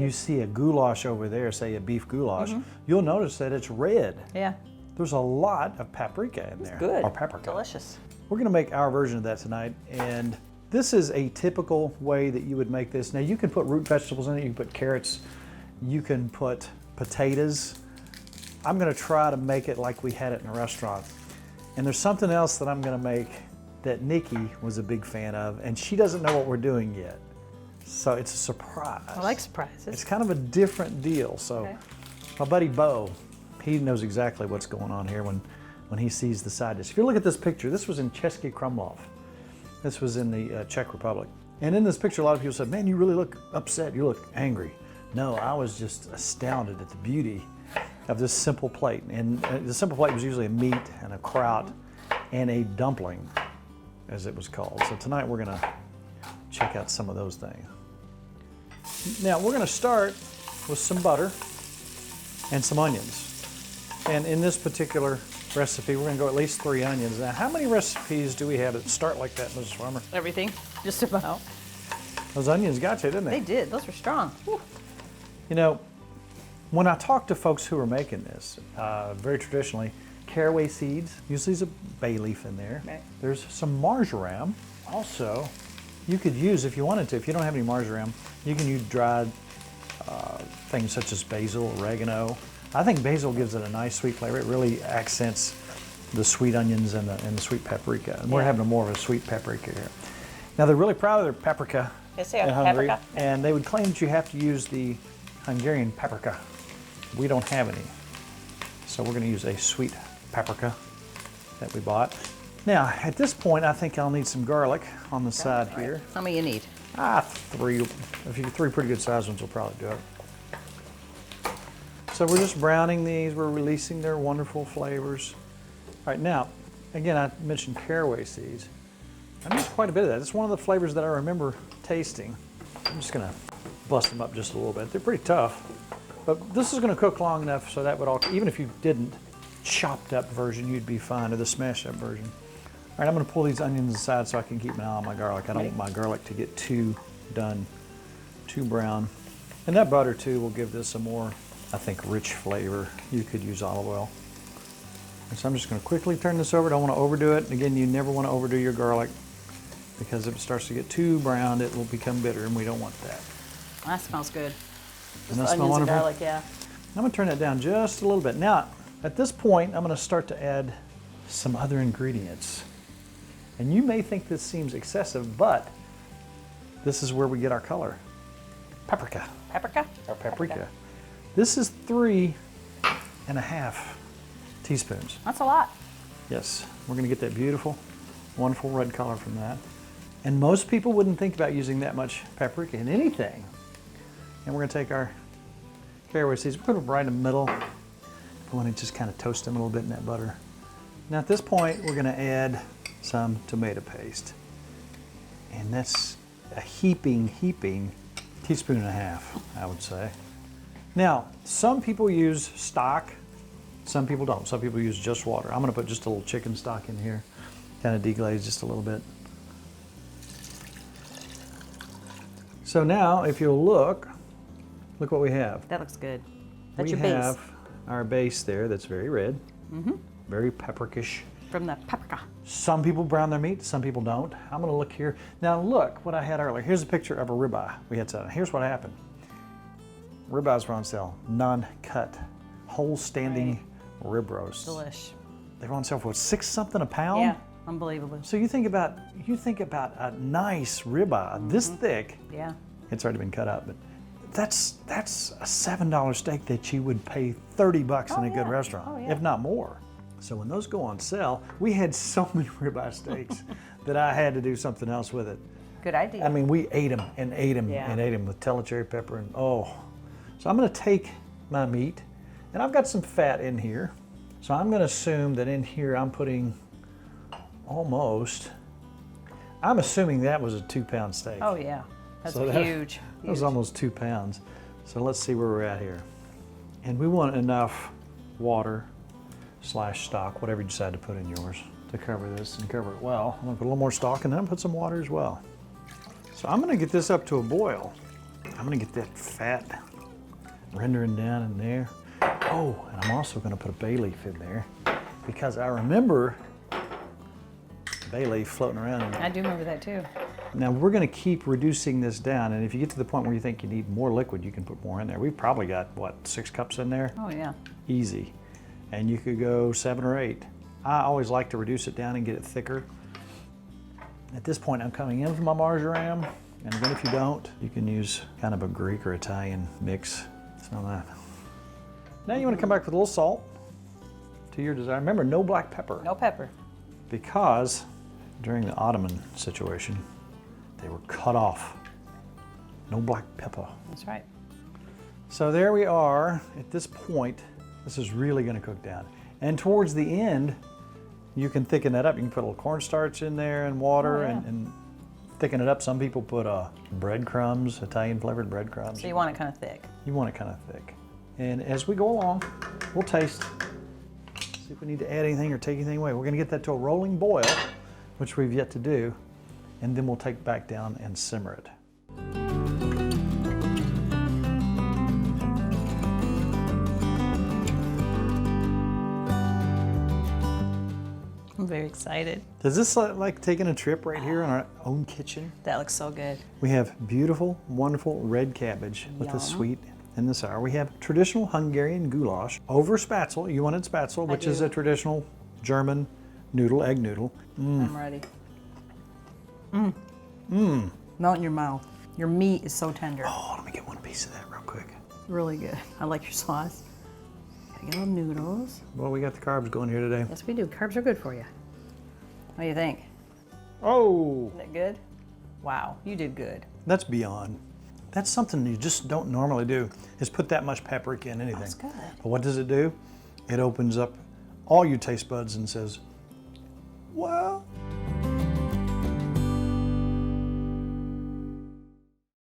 you see a goulash over there, say a beef goulash, you'll notice that it's red. Yeah. There's a lot of paprika in there. Good. Or paprika. Delicious. We're gonna make our version of that tonight, and this is a typical way that you would make this. Now you can put root vegetables in it, you can put carrots, you can put potatoes. I'm gonna try to make it like we had it in a restaurant. And there's something else that I'm gonna make that Nikki was a big fan of, and she doesn't know what we're doing yet. So it's a surprise. I like surprises. It's kind of a different deal. So my buddy Bo, he knows exactly what's going on here when he sees the side dish. If you look at this picture, this was in Český Krumlov. This was in the Czech Republic. And in this picture, a lot of people said, man, you really look upset, you look angry. No, I was just astounded at the beauty of this simple plate. And the simple plate was usually a meat and a kraut and a dumpling, as it was called. So tonight we're gonna check out some of those things. Now we're gonna start with some butter and some onions. And in this particular recipe, we're gonna go at least 3 onions. Now, how many recipes do we have that start like that, Mrs. Farmer? Everything, just about. Those onions got you, didn't they? They did, those were strong. Whew. You know, when I talk to folks who are making this, very traditionally, caraway seeds, usually there's a bay leaf in there. Right. There's some marjoram. Also, you could use, if you wanted to, if you don't have any marjoram, you can use dried things such as basil, oregano. I think basil gives it a nice sweet flavor. It really accents the sweet onions and the sweet paprika. And we're having more of a sweet paprika here. Now they're really proud of their paprika in Hungary, paprika. and they would claim that you have to use the Hungarian paprika. We don't have any, so we're going to use a sweet paprika that we bought. Now at this point, I think I'll need some garlic on the side here. How many you need? 3. If you get 3 pretty good sized ones, will probably do it. So we're just browning these, we're releasing their wonderful flavors. All right, now, again, I mentioned caraway seeds. I used quite a bit of that. It's one of the flavors that I remember tasting. I'm just gonna bust them up just a little bit. They're pretty tough, but this is gonna cook long enough so that would all, even if you didn't chopped up version, you'd be fine, or the smashed up version. All right, I'm gonna pull these onions aside so I can keep an eye on my garlic. I don't want my garlic to get too brown. And that butter too will give this a more, I think, rich flavor. You could use olive oil. And so I'm just going to quickly turn this over. Don't want to overdo it. Again, you never want to overdo your garlic, because if it starts to get too brown, it will become bitter, and we don't want that. That smells good. Doesn't that Onions smell wonderful? and garlic, yeah. I'm going to turn that down just a little bit. Now, at this point, I'm going to start to add some other ingredients. And you may think this seems excessive, but this is where we get our color. Paprika. Paprika? Our paprika. This is 3.5 teaspoons. That's a lot. Yes, we're going to get that beautiful, wonderful red color from that. And most people wouldn't think about using that much paprika in anything. And we're going to take our caraway seeds, put them right in the middle. We want to just kind of toast them a little bit in that butter. Now at this point, we're going to add some tomato paste. And that's a heaping teaspoon and a half, I would say. Now, some people use stock, some people don't. Some people use just water. I'm gonna put just a little chicken stock in here, kind of deglaze just a little bit. So now, if you'll look what we have. That looks good. That's we your base. have our base there that's very red, very paprika-ish. From the paprika. Some people brown their meat, some people don't. I'm gonna look here. Now look what I had earlier. Here's a picture of a ribeye we had set. Here's what happened. Ribeyes were on sale, non-cut, whole standing rib roasts. Delish. They were on sale for 6 something a pound. Yeah, unbelievable. So you think about a nice ribeye this thick. Yeah. It's already been cut up, but that's a $7 steak that you would pay $30 in a good restaurant, if not more. So when those go on sale, we had so many ribeye steaks that I had to do something else with it. Good idea. I mean, we ate them and ate them and ate them with Tella cherry pepper and oh. So I'm gonna take my meat, and I've got some fat in here. So I'm gonna assume that in here I'm putting I'm assuming that was a 2-pound steak. Oh yeah, that's So huge. That was almost 2 pounds. So let's see where we're at here. And we want enough water / stock, whatever you decide to put in yours, to cover this and cover it well. I'm gonna put a little more stock and then put some water as well. So I'm gonna get this up to a boil. I'm gonna get that fat rendering down in there. Oh, and I'm also going to put a bay leaf in there because I remember bay leaf floating around in there. I do remember that too. Now we're going to keep reducing this down, and if you get to the point where you think you need more liquid, you can put more in there. We've probably got, what, 6 cups in there? Oh yeah. Easy. And you could go 7 or 8. I always like to reduce it down and get it thicker. At this point, I'm coming in from my marjoram, and then if you don't, you can use kind of a Greek or Italian mix. Smell that. Now you want to come back with a little salt to your desire. Remember, no black pepper. No pepper. Because during the Ottoman situation, they were cut off. No black pepper. That's right. So there we are. At this point, this is really going to cook down. And towards the end, you can thicken that up. You can put a little cornstarch in there and water and thicken it up. Some people put breadcrumbs, Italian flavored breadcrumbs. So you want it kind of thick. You want it kind of thick. And as we go along, we'll taste. See if we need to add anything or take anything away. We're going to get that to a rolling boil, which we've yet to do. And then we'll take it back down and simmer it. I'm very excited. Does this look like taking a trip right here in our own kitchen? That looks so good. We have beautiful, wonderful red cabbage with the Yum. sweet and the sour. We have traditional Hungarian goulash over Spätzle. You wanted Spätzle, which is do. a traditional German noodle, egg noodle. I'm ready. Melt in your mouth. Your meat is so tender. Oh, let me get one piece of that real quick. Really good. I like your sauce. Gotta get little noodles. Well, we got the carbs going here today. Yes, we do. Carbs are good for you. What do you think? Oh, Isn't it good? Wow, you did good. that's beyond. That's something you just don't normally do, is put that much paprika in anything. That's good. But what does it do? It opens up all your taste buds and says, well,